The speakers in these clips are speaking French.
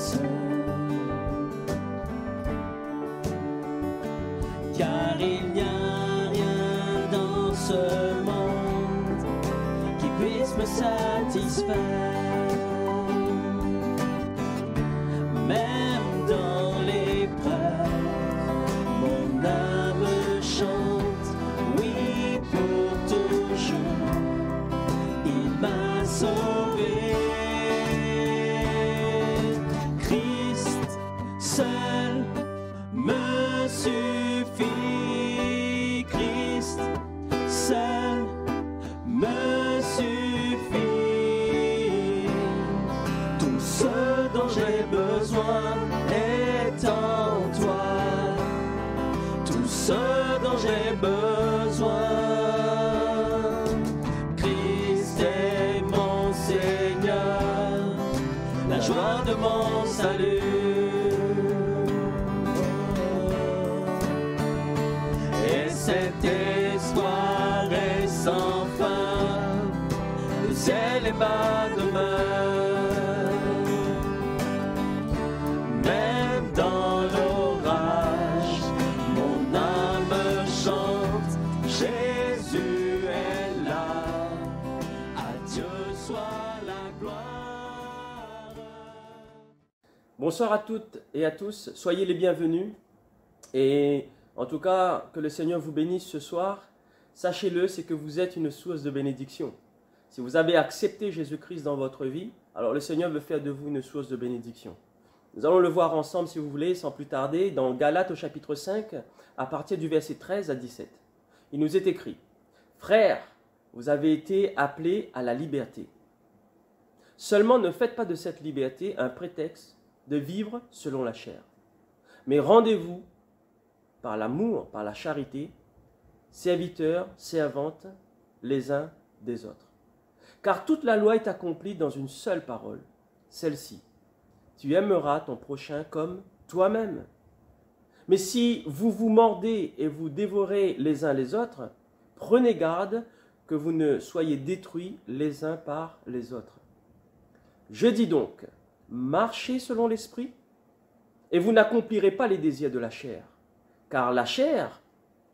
seul. Car il n'y a rien dans ce monde qui puisse me satisfaire. Même dans l'épreuve, mon âme chante, oui pour toujours, il m'a sauvé. Christ seul me suffit, Christ seul me suffit. Tout ce dont j'ai besoin est en toi. Tout ce dont j'ai besoin. Christ est mon Seigneur, la joie de mon salut. Et cet espoir est sans fin, le ciel est ma demeure. Même dans l'orage, mon âme chante, Jésus est là, à Dieu soit la gloire. Bonsoir à toutes et à tous, soyez les bienvenus et en tout cas que le Seigneur vous bénisse ce soir. Sachez-le, c'est que vous êtes une source de bénédiction. Si vous avez accepté Jésus-Christ dans votre vie, alors le Seigneur veut faire de vous une source de bénédiction. Nous allons le voir ensemble si vous voulez, sans plus tarder, dans Galates au chapitre 5, à partir du verset 13 à 17. Il nous est écrit: « Frères, vous avez été appelés à la liberté. Seulement ne faites pas de cette liberté un prétexte de vivre selon la chair. Mais rendez-vous par l'amour, par la charité, serviteurs, servantes, les uns des autres. Car toute la loi est accomplie dans une seule parole, celle-ci: tu aimeras ton prochain comme toi-même. Mais si vous vous mordez et vous dévorez les uns les autres, prenez garde que vous ne soyez détruits les uns par les autres. Je dis donc, marchez selon l'esprit, et vous n'accomplirez pas les désirs de la chair, car la chair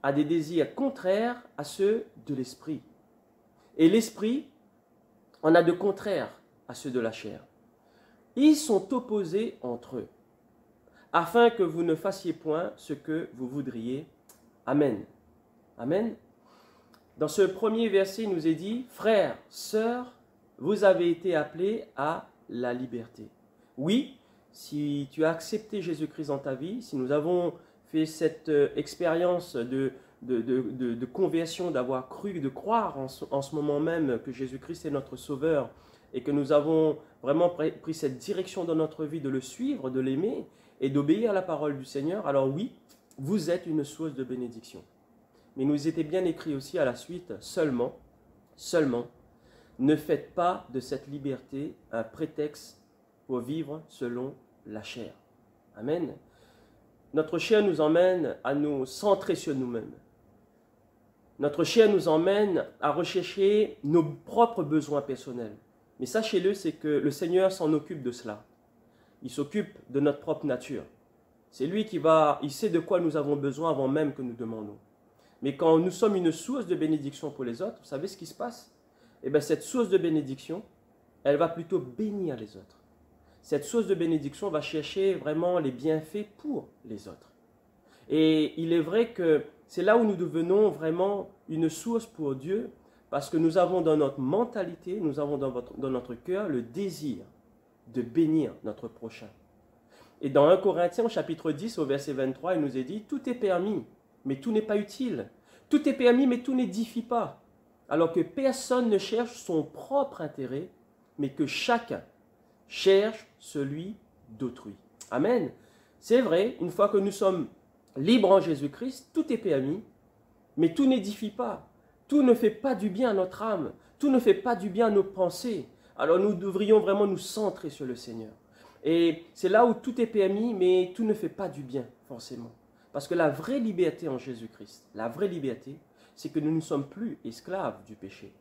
a des désirs contraires à ceux de l'esprit, et l'esprit en a de contraires à ceux de la chair. Ils sont opposés entre eux, afin que vous ne fassiez point ce que vous voudriez. Amen. Amen. Dans ce premier verset, il nous est dit: frères, sœurs, vous avez été appelés à la liberté. Oui, si tu as accepté Jésus-Christ dans ta vie, si nous avons fait cette expérience de conversion, d'avoir cru, de croire en ce moment même que Jésus-Christ est notre Sauveur et que nous avons vraiment pris cette direction dans notre vie de le suivre, de l'aimer et d'obéir à la parole du Seigneur, alors oui, vous êtes une source de bénédiction. Mais il nous était bien écrit aussi à la suite: seulement, ne faites pas de cette liberté un prétexte pour vivre selon la chair. Amen. Notre chair nous emmène à nous centrer sur nous-mêmes. Notre chair nous emmène à rechercher nos propres besoins personnels. Mais sachez-le, c'est que le Seigneur s'en occupe de cela. Il s'occupe de notre propre nature. C'est lui il sait de quoi nous avons besoin avant même que nous demandons. Mais quand nous sommes une source de bénédiction pour les autres, vous savez ce qui se passe? Eh bien, cette source de bénédiction, elle va plutôt bénir les autres. Cette source de bénédiction va chercher vraiment les bienfaits pour les autres. Et il est vrai que c'est là où nous devenons vraiment une source pour Dieu, parce que nous avons dans notre mentalité, nous avons dans notre cœur le désir de bénir notre prochain. Et dans 1 Corinthiens, au chapitre 10, au verset 23, il nous est dit: tout est permis, mais tout n'est pas utile. Tout est permis, mais tout n'édifie pas. Alors que personne ne cherche son propre intérêt, mais que chacun cherche celui d'autrui. Amen. C'est vrai, une fois que nous sommes libres en Jésus-Christ, tout est permis, mais tout n'édifie pas. Tout ne fait pas du bien à notre âme. Tout ne fait pas du bien à nos pensées. Alors nous devrions vraiment nous centrer sur le Seigneur. Et c'est là où tout est permis, mais tout ne fait pas du bien, forcément. Parce que la vraie liberté en Jésus-Christ, la vraie liberté, c'est que nous ne sommes plus esclaves du péché.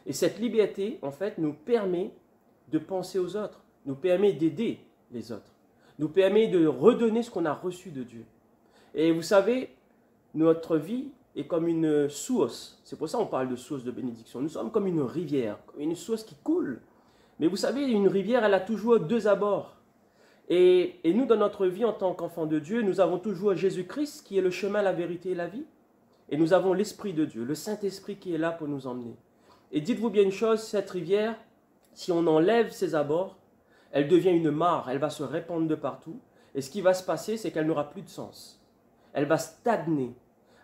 Et cette liberté, en fait, nous permet de penser aux autres, nous permet d'aider les autres. nous permet de redonner ce qu'on a reçu de Dieu. Et vous savez, notre vie est comme une source. C'est pour ça qu'on parle de source de bénédiction. Nous sommes comme une rivière, une source qui coule. Mais vous savez, une rivière, elle a toujours deux abords. Et nous, dans notre vie en tant qu'enfants de Dieu, nous avons toujours Jésus-Christ qui est le chemin, la vérité et la vie. Et nous avons l'Esprit de Dieu, le Saint-Esprit qui est là pour nous emmener. Et dites-vous bien une chose, cette rivière, si on enlève ses abords, elle devient une mare, elle va se répandre de partout. Et ce qui va se passer, c'est qu'elle n'aura plus de sens. Elle va stagner.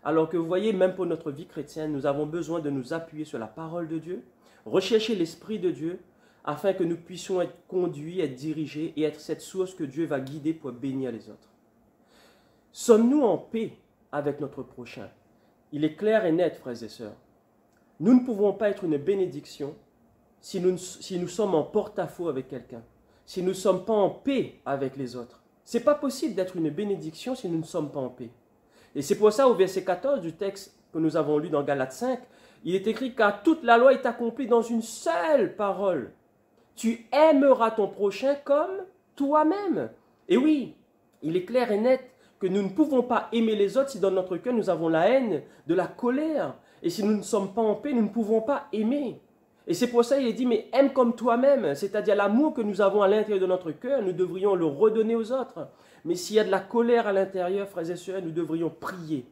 Alors que vous voyez, même pour notre vie chrétienne, nous avons besoin de nous appuyer sur la parole de Dieu, rechercher l'Esprit de Dieu, afin que nous puissions être conduits, être dirigés et être cette source que Dieu va guider pour bénir les autres. Sommes-nous en paix avec notre prochain? Il est clair et net, frères et sœurs. Nous ne pouvons pas être une bénédiction si nous sommes en porte-à-faux avec quelqu'un, si nous ne sommes pas en paix avec les autres. Ce n'est pas possible d'être une bénédiction si nous ne sommes pas en paix. Et c'est pour ça, au verset 14 du texte que nous avons lu dans Galates 5, il est écrit « Car toute la loi est accomplie dans une seule parole. Tu aimeras ton prochain comme toi-même. » Et oui, il est clair et net que nous ne pouvons pas aimer les autres si dans notre cœur nous avons la haine, de la colère. Et si nous ne sommes pas en paix, nous ne pouvons pas aimer. Et c'est pour ça qu'il est dit, mais aime comme toi-même, c'est-à-dire l'amour que nous avons à l'intérieur de notre cœur, nous devrions le redonner aux autres. Mais s'il y a de la colère à l'intérieur, frères et sœurs, nous devrions prier.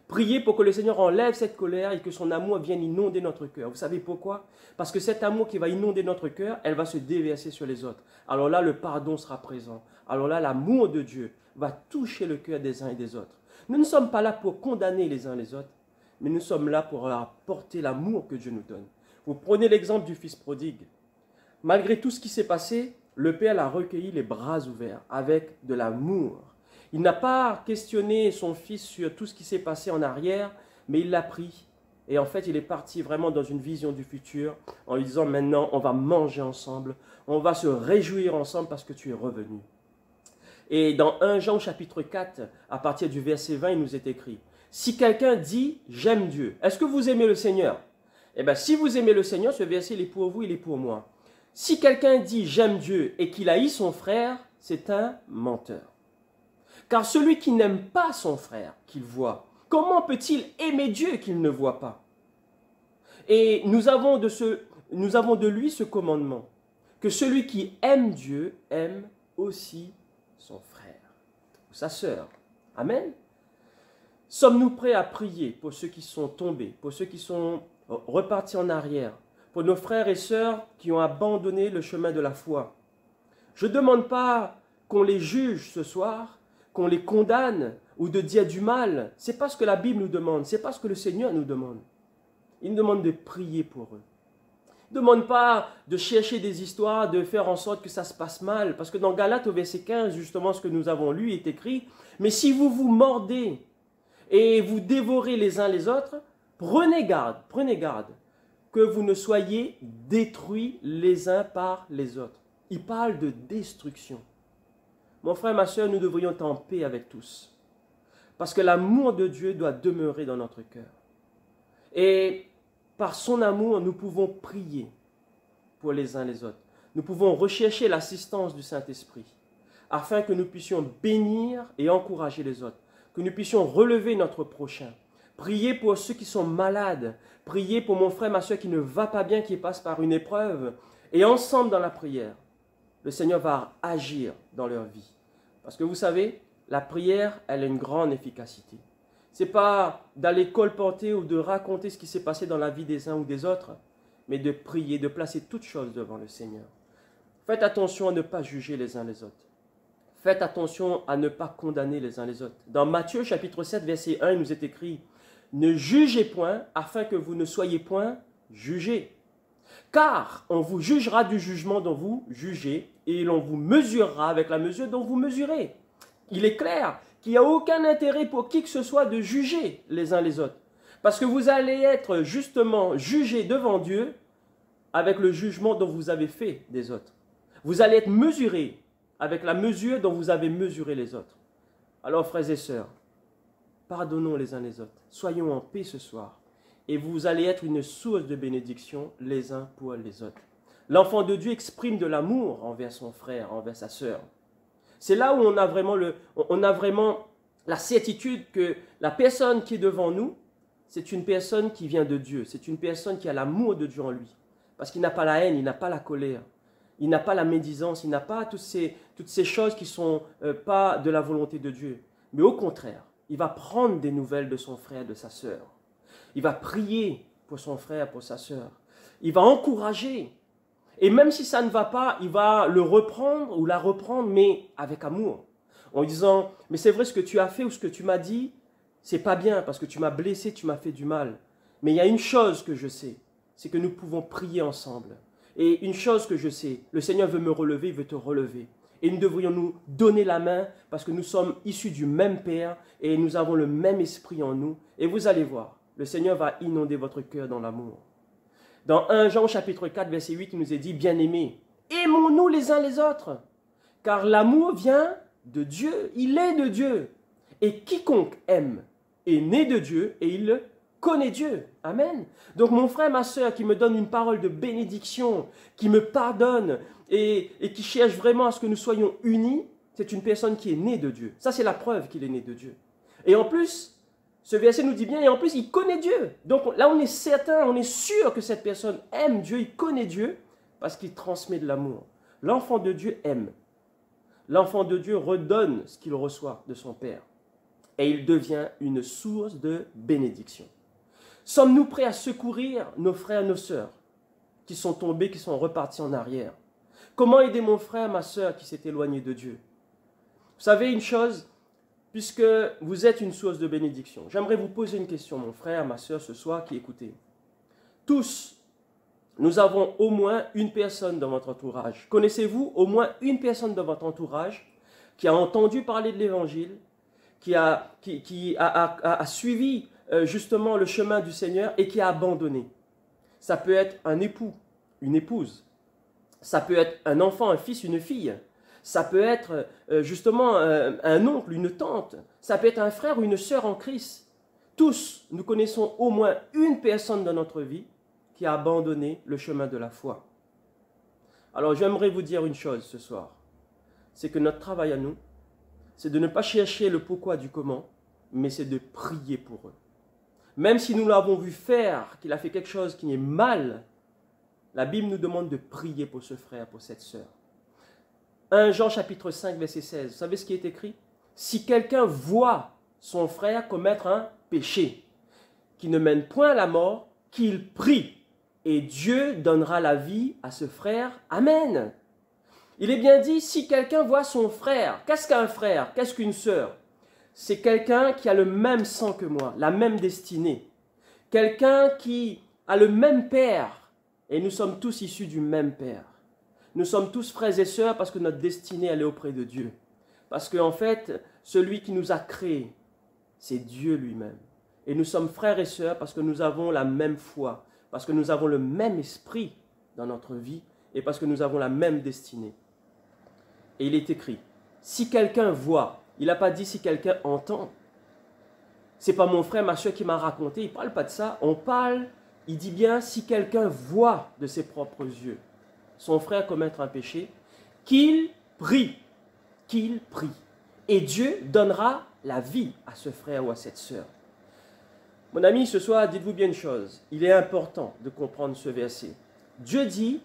Prier pour que le Seigneur enlève cette colère et que son amour vienne inonder notre cœur. Vous savez pourquoi? Parce que cet amour qui va inonder notre cœur, elle va se déverser sur les autres. Alors là, le pardon sera présent. Alors là, l'amour de Dieu va toucher le cœur des uns et des autres. Nous ne sommes pas là pour condamner les uns les autres, mais nous sommes là pour apporter l'amour que Dieu nous donne. Vous prenez l'exemple du fils prodigue. Malgré tout ce qui s'est passé, le Père l'a recueilli les bras ouverts, avec de l'amour. Il n'a pas questionné son fils sur tout ce qui s'est passé en arrière, mais il l'a pris. Et en fait, il est parti vraiment dans une vision du futur, en lui disant maintenant, on va manger ensemble, on va se réjouir ensemble parce que tu es revenu. Et dans 1 Jean chapitre 4, à partir du verset 20, il nous est écrit, si quelqu'un dit « j'aime Dieu », est-ce que vous aimez le Seigneur? Eh bien, si vous aimez le Seigneur, ce verset, il est pour vous, il est pour moi. Si quelqu'un dit « j'aime Dieu » et qu'il haït son frère, c'est un menteur. Car celui qui n'aime pas son frère qu'il voit, comment peut-il aimer Dieu qu'il ne voit pas? Et nous avons de lui ce commandement, que celui qui aime Dieu aime aussi son frère ou sa sœur. Amen. Sommes-nous prêts à prier pour ceux qui sont tombés, pour ceux qui sont repartis en arrière, pour nos frères et sœurs qui ont abandonné le chemin de la foi? Je ne demande pas qu'on les juge ce soir, qu'on les condamne ou de dire du mal. Ce n'est pas ce que la Bible nous demande, ce n'est pas ce que le Seigneur nous demande. Il nous demande de prier pour eux. Il ne demande pas de chercher des histoires, de faire en sorte que ça se passe mal. Parce que dans Galates au verset 15, justement ce que nous avons lu est écrit, « Mais si vous vous mordez et vous dévorez les uns les autres, prenez garde, que vous ne soyez détruits les uns par les autres. » Il parle de destruction. Mon frère, ma soeur, nous devrions être en paix avec tous. Parce que l'amour de Dieu doit demeurer dans notre cœur. Et par son amour, nous pouvons prier pour les uns les autres. Nous pouvons rechercher l'assistance du Saint-Esprit afin que nous puissions bénir et encourager les autres, que nous puissions relever notre prochain. Prier pour ceux qui sont malades, prier pour mon frère, ma soeur qui ne va pas bien, qui passe par une épreuve. Et ensemble dans la prière, le Seigneur va agir dans leur vie. Parce que vous savez, la prière, elle a une grande efficacité. Ce n'est pas d'aller colporter ou de raconter ce qui s'est passé dans la vie des uns ou des autres, mais de prier, de placer toutes choses devant le Seigneur. Faites attention à ne pas juger les uns les autres. Faites attention à ne pas condamner les uns les autres. Dans Matthieu chapitre 7, verset 1, il nous est écrit « Ne jugez point, afin que vous ne soyez point jugés. Car on vous jugera du jugement dont vous jugez, et l'on vous mesurera avec la mesure dont vous mesurez. » Il est clair qu'il n'y a aucun intérêt pour qui que ce soit de juger les uns les autres. Parce que vous allez être justement jugés devant Dieu avec le jugement dont vous avez fait des autres. Vous allez être mesurés avec la mesure dont vous avez mesuré les autres. Alors frères et sœurs, pardonnons les uns les autres. Soyons en paix ce soir. Et vous allez être une source de bénédiction les uns pour les autres. L'enfant de Dieu exprime de l'amour envers son frère, envers sa sœur. C'est là où on a vraiment la certitude que la personne qui est devant nous, c'est une personne qui vient de Dieu. C'est une personne qui a l'amour de Dieu en lui. Parce qu'il n'a pas la haine, il n'a pas la colère, il n'a pas la médisance, il n'a pas toutes ces choses qui ne sont pas de la volonté de Dieu. Mais au contraire, il va prendre des nouvelles de son frère, de sa sœur. Il va prier pour son frère, pour sa sœur. Il va encourager. Et même si ça ne va pas, il va le reprendre ou la reprendre, mais avec amour. En disant, mais c'est vrai ce que tu as fait ou ce que tu m'as dit, c'est pas bien parce que tu m'as blessé, tu m'as fait du mal. Mais il y a une chose que je sais, c'est que nous pouvons prier ensemble. Et une chose que je sais, le Seigneur veut me relever, il veut te relever. Et nous devrions nous donner la main parce que nous sommes issus du même Père et nous avons le même esprit en nous. Et vous allez voir, le Seigneur va inonder votre cœur dans l'amour. Dans 1 Jean chapitre 4, verset 8, il nous est dit, bien-aimés, aimons-nous les uns les autres, car l'amour vient de Dieu, il est de Dieu. Et quiconque aime est né de Dieu et il connaît Dieu. Amen. Donc mon frère, ma soeur, qui me donne une parole de bénédiction, qui me pardonne et qui cherche vraiment à ce que nous soyons unis, c'est une personne qui est née de Dieu. Ça, c'est la preuve qu'il est né de Dieu. Et en plus, ce verset nous dit bien, et en plus, il connaît Dieu. Donc là, on est certain, on est sûr que cette personne aime Dieu, il connaît Dieu, parce qu'il transmet de l'amour. L'enfant de Dieu aime. L'enfant de Dieu redonne ce qu'il reçoit de son Père. Et il devient une source de bénédiction. Sommes-nous prêts à secourir nos frères et nos sœurs qui sont tombés, qui sont repartis en arrière? Comment aider mon frère, ma sœur qui s'est éloigné de Dieu? Vous savez une chose, puisque vous êtes une source de bénédiction, j'aimerais vous poser une question, mon frère, ma sœur, ce soir qui écoutez. Tous, nous avons au moins une personne dans votre entourage. Connaissez-vous au moins une personne dans votre entourage qui a entendu parler de l'Évangile, qui a suivi justement le chemin du Seigneur et qui a abandonné? Ça peut être un époux, une épouse. Ça peut être un enfant, un fils, une fille. Ça peut être justement un oncle, une tante. Ça peut être un frère ou une sœur en Christ. Tous, nous connaissons au moins une personne dans notre vie qui a abandonné le chemin de la foi. Alors j'aimerais vous dire une chose ce soir. C'est que notre travail à nous, c'est de ne pas chercher le pourquoi du comment, mais c'est de prier pour eux. Même si nous l'avons vu faire, qu'il a fait quelque chose qui est mal, la Bible nous demande de prier pour ce frère, pour cette sœur. 1 Jean chapitre 5, verset 16, vous savez ce qui est écrit? Si quelqu'un voit son frère commettre un péché qui ne mène point à la mort, qu'il prie, et Dieu donnera la vie à ce frère. Amen. Il est bien dit, si quelqu'un voit son frère, qu'est-ce qu'un frère? Qu'est-ce qu'une sœur? C'est quelqu'un qui a le même sang que moi, la même destinée. Quelqu'un qui a le même Père, et nous sommes tous issus du même Père. Nous sommes tous frères et sœurs parce que notre destinée, elle est auprès de Dieu. Parce qu'en fait, celui qui nous a créés, c'est Dieu lui-même. Et nous sommes frères et sœurs parce que nous avons la même foi, parce que nous avons le même esprit dans notre vie et parce que nous avons la même destinée. Et il est écrit, si quelqu'un voit, il n'a pas dit si quelqu'un entend. Ce n'est pas mon frère, ma soeur qui m'a raconté, il ne parle pas de ça. On parle, il dit bien, si quelqu'un voit de ses propres yeux son frère commettre un péché, qu'il prie, qu'il prie. Et Dieu donnera la vie à ce frère ou à cette sœur. Mon ami, ce soir, dites-vous bien une chose, il est important de comprendre ce verset. Dieu dit,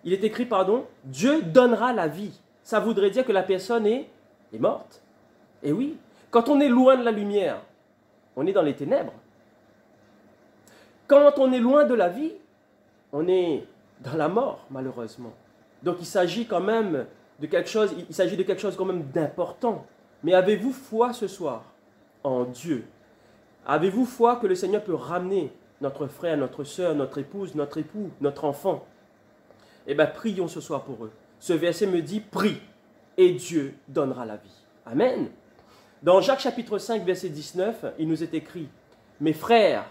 il est écrit, pardon, Dieu donnera la vie. Ça voudrait dire que la personne est morte. Et oui, quand on est loin de la lumière, on est dans les ténèbres. Quand on est loin de la vie, on est dans la mort, malheureusement. Donc il s'agit quand même de quelque chose, quand même d'important. Mais avez-vous foi ce soir en Dieu? Avez-vous foi que le Seigneur peut ramener notre frère, notre soeur, notre épouse, notre époux, notre enfant? Eh bien, prions ce soir pour eux. Ce verset me dit, prie, et Dieu donnera la vie. Amen. Dans Jacques chapitre 5, verset 19, il nous est écrit, mes frères,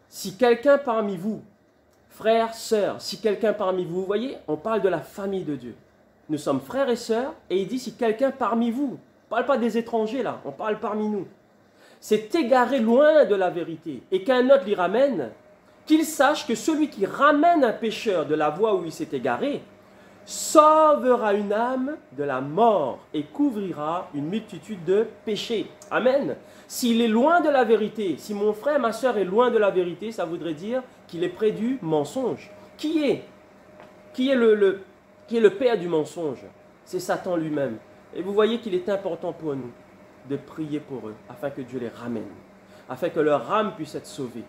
si quelqu'un parmi vous, frères, sœurs, si quelqu'un parmi vous, vous voyez, on parle de la famille de Dieu. Nous sommes frères et sœurs, et il dit si quelqu'un parmi vous, on ne parle pas des étrangers là, on parle parmi nous, s'est égaré loin de la vérité, et qu'un autre l'y ramène, qu'il sache que celui qui ramène un pécheur de la voie où il s'est égaré, sauvera une âme de la mort et couvrira une multitude de péchés. Amen. S'il est loin de la vérité, si mon frère, ma soeur est loin de la vérité, ça voudrait dire qu'il est près du mensonge. Qui est le père du mensonge? C'est Satan lui-même. Et vous voyez qu'il est important pour nous de prier pour eux, afin que Dieu les ramène, afin que leur âme puisse être sauvée.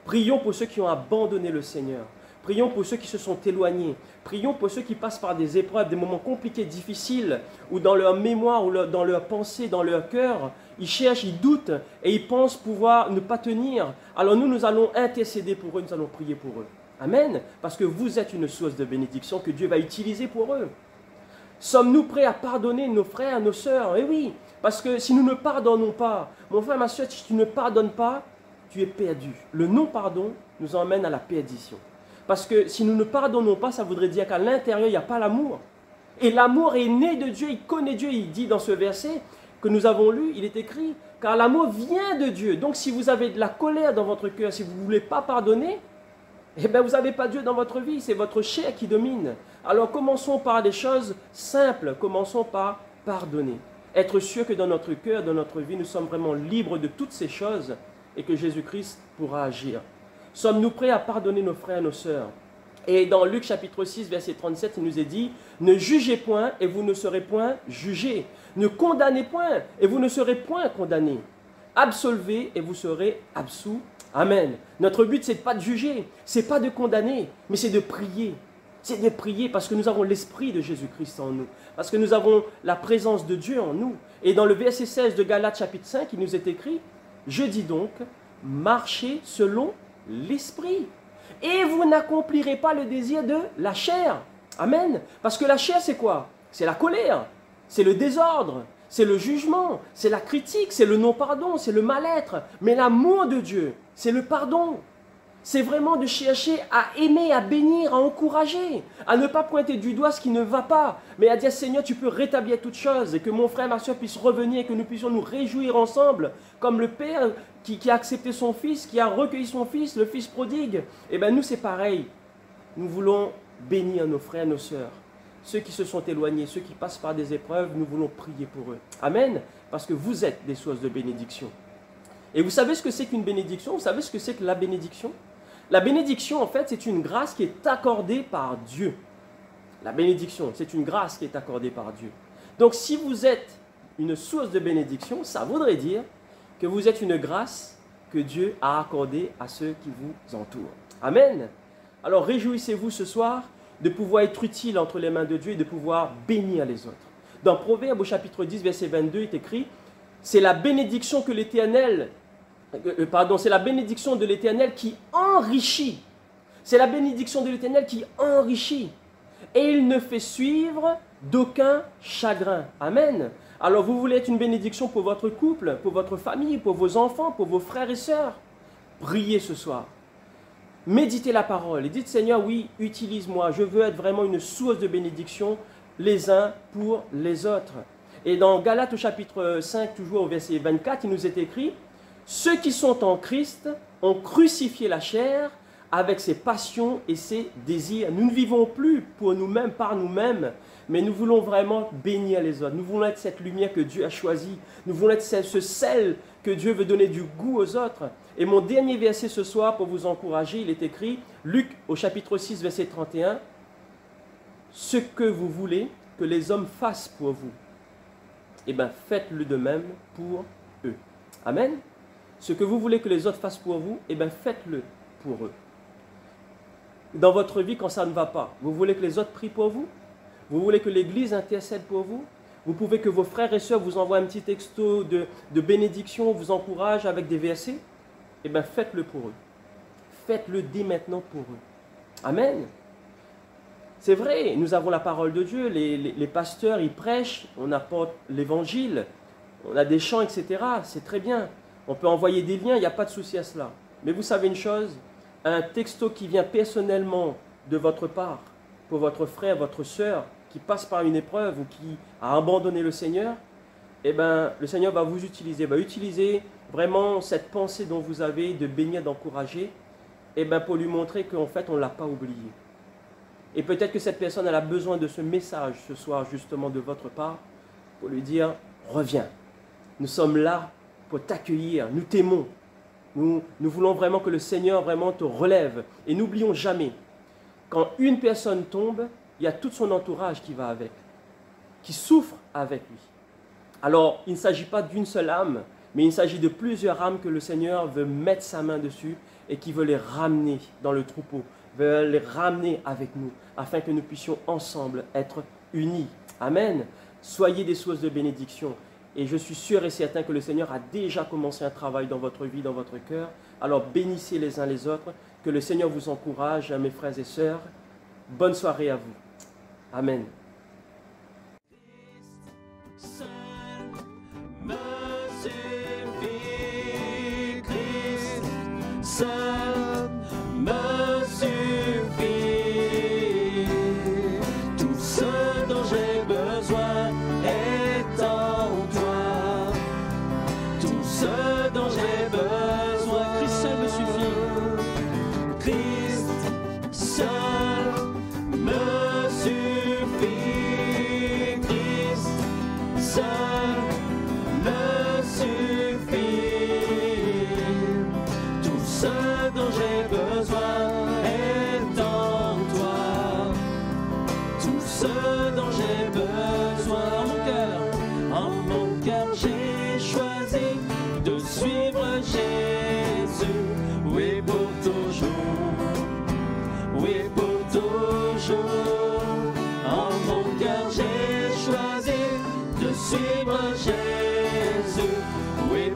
Prions pour ceux qui ont abandonné le Seigneur. Prions pour ceux qui se sont éloignés. Prions pour ceux qui passent par des épreuves, des moments compliqués, difficiles, où dans leur mémoire, ou dans leur pensée, dans leur cœur, ils cherchent, ils doutent et ils pensent pouvoir ne pas tenir. Alors nous allons intercéder pour eux, nous allons prier pour eux. Amen. Parce que vous êtes une source de bénédiction que Dieu va utiliser pour eux. Sommes-nous prêts à pardonner nos frères, nos sœurs? Eh oui, parce que si nous ne pardonnons pas, mon frère, ma soeur, si tu ne pardonnes pas, tu es perdu. Le non-pardon nous emmène à la perdition. Parce que si nous ne pardonnons pas, ça voudrait dire qu'à l'intérieur, il n'y a pas l'amour. Et l'amour est né de Dieu, il connaît Dieu. Il dit dans ce verset que nous avons lu, il est écrit, car l'amour vient de Dieu. Donc si vous avez de la colère dans votre cœur, si vous ne voulez pas pardonner, eh bien vous n'avez pas Dieu dans votre vie, c'est votre chair qui domine. Alors commençons par des choses simples, commençons par pardonner. Être sûr que dans notre cœur, dans notre vie, nous sommes vraiment libres de toutes ces choses et que Jésus-Christ pourra agir. Sommes-nous prêts à pardonner nos frères et nos sœurs? Et dans Luc chapitre 6, verset 37, il nous est dit, « Ne jugez point et vous ne serez point jugés. Ne condamnez point et vous ne serez point condamnés. Absolvez et vous serez absous. » Amen. Notre but, c'est pas de juger, c'est pas de condamner, mais c'est de prier. C'est de prier parce que nous avons l'Esprit de Jésus-Christ en nous, parce que nous avons la présence de Dieu en nous. Et dans le verset 16 de Galates chapitre 5, il nous est écrit, « Je dis donc, marchez selon l'Esprit, et vous n'accomplirez pas le désir de la chair. » Amen. Parce que la chair, c'est quoi? C'est la colère, c'est le désordre, c'est le jugement, c'est la critique, c'est le non-pardon, c'est le mal-être. Mais l'amour de Dieu, c'est le pardon. C'est vraiment de chercher à aimer, à bénir, à encourager, à ne pas pointer du doigt ce qui ne va pas, mais à dire, Seigneur, tu peux rétablir toutes choses, et que mon frère, ma soeur puisse revenir, et que nous puissions nous réjouir ensemble, comme le Père qui a accepté son Fils, qui a recueilli son Fils, le Fils prodigue. Et bien nous, c'est pareil. Nous voulons bénir nos frères, nos sœurs. Ceux qui se sont éloignés, ceux qui passent par des épreuves, nous voulons prier pour eux. Amen. Parce que vous êtes des sources de bénédiction. Et vous savez ce que c'est qu'une bénédiction? Vous savez ce que c'est que la bénédiction? La bénédiction, en fait, c'est une grâce qui est accordée par Dieu. La bénédiction, c'est une grâce qui est accordée par Dieu. Donc, si vous êtes une source de bénédiction, ça voudrait dire que vous êtes une grâce que Dieu a accordée à ceux qui vous entourent. Amen. Alors, réjouissez-vous ce soir de pouvoir être utile entre les mains de Dieu et de pouvoir bénir les autres. Dans Proverbe au chapitre 10, verset 22, il est écrit, « C'est la bénédiction que l'Éternel... c'est la bénédiction de l'Éternel qui enrichit. C'est la bénédiction de l'Éternel qui enrichit. Et il ne fait suivre d'aucun chagrin. » Amen. Alors vous voulez être une bénédiction pour votre couple, pour votre famille, pour vos enfants, pour vos frères et sœurs. Priez ce soir. Méditez la parole et dites, Seigneur, oui, utilise-moi. Je veux être vraiment une source de bénédiction les uns pour les autres. Et dans Galates au chapitre 5, toujours au verset 24, il nous est écrit, « Ceux qui sont en Christ ont crucifié la chair avec ses passions et ses désirs. » Nous ne vivons plus pour nous-mêmes, par nous-mêmes, mais nous voulons vraiment bénir les autres. Nous voulons être cette lumière que Dieu a choisie. Nous voulons être ce sel que Dieu veut donner du goût aux autres. Et mon dernier verset ce soir, pour vous encourager, il est écrit, Luc au chapitre 6, verset 31, « Ce que vous voulez que les hommes fassent pour vous, eh bien faites-le de même pour eux. » Amen. Ce que vous voulez que les autres fassent pour vous, eh bien faites-le pour eux. Dans votre vie, quand ça ne va pas, vous voulez que les autres prient pour vous? Vous voulez que l'Église intercède pour vous? Vous pouvez que vos frères et sœurs vous envoient un petit texto de bénédiction, vous encouragent avec des versets? Eh bien, faites-le pour eux. Faites-le dès maintenant pour eux. Amen. C'est vrai, nous avons la parole de Dieu, les pasteurs, ils prêchent, on apporte l'évangile, on a des chants, etc. C'est très bien. On peut envoyer des liens, il n'y a pas de souci à cela. Mais vous savez une chose, un texto qui vient personnellement de votre part, pour votre frère, votre sœur, qui passe par une épreuve ou qui a abandonné le Seigneur, eh bien, le Seigneur va vous utiliser, va utiliser vraiment cette pensée dont vous avez de bénir, d'encourager, eh bien, pour lui montrer qu'en fait, on ne l'a pas oublié. Et peut-être que cette personne elle a besoin de ce message ce soir justement de votre part pour lui dire « Reviens, nous sommes là pour t'accueillir, nous t'aimons. Nous voulons vraiment que le Seigneur vraiment te relève. » Et n'oublions jamais, quand une personne tombe, il y a tout son entourage qui va avec, qui souffre avec lui. Alors, il ne s'agit pas d'une seule âme, mais il s'agit de plusieurs âmes que le Seigneur veut mettre sa main dessus et qui veut les ramener dans le troupeau, veut les ramener avec nous, afin que nous puissions ensemble être unis. Amen. Soyez des sources de bénédiction. Et je suis sûr et certain que le Seigneur a déjà commencé un travail dans votre vie, dans votre cœur. Alors bénissez les uns les autres. Que le Seigneur vous encourage, mes frères et sœurs. Bonne soirée à vous. Amen. Suivre Jésus, oui.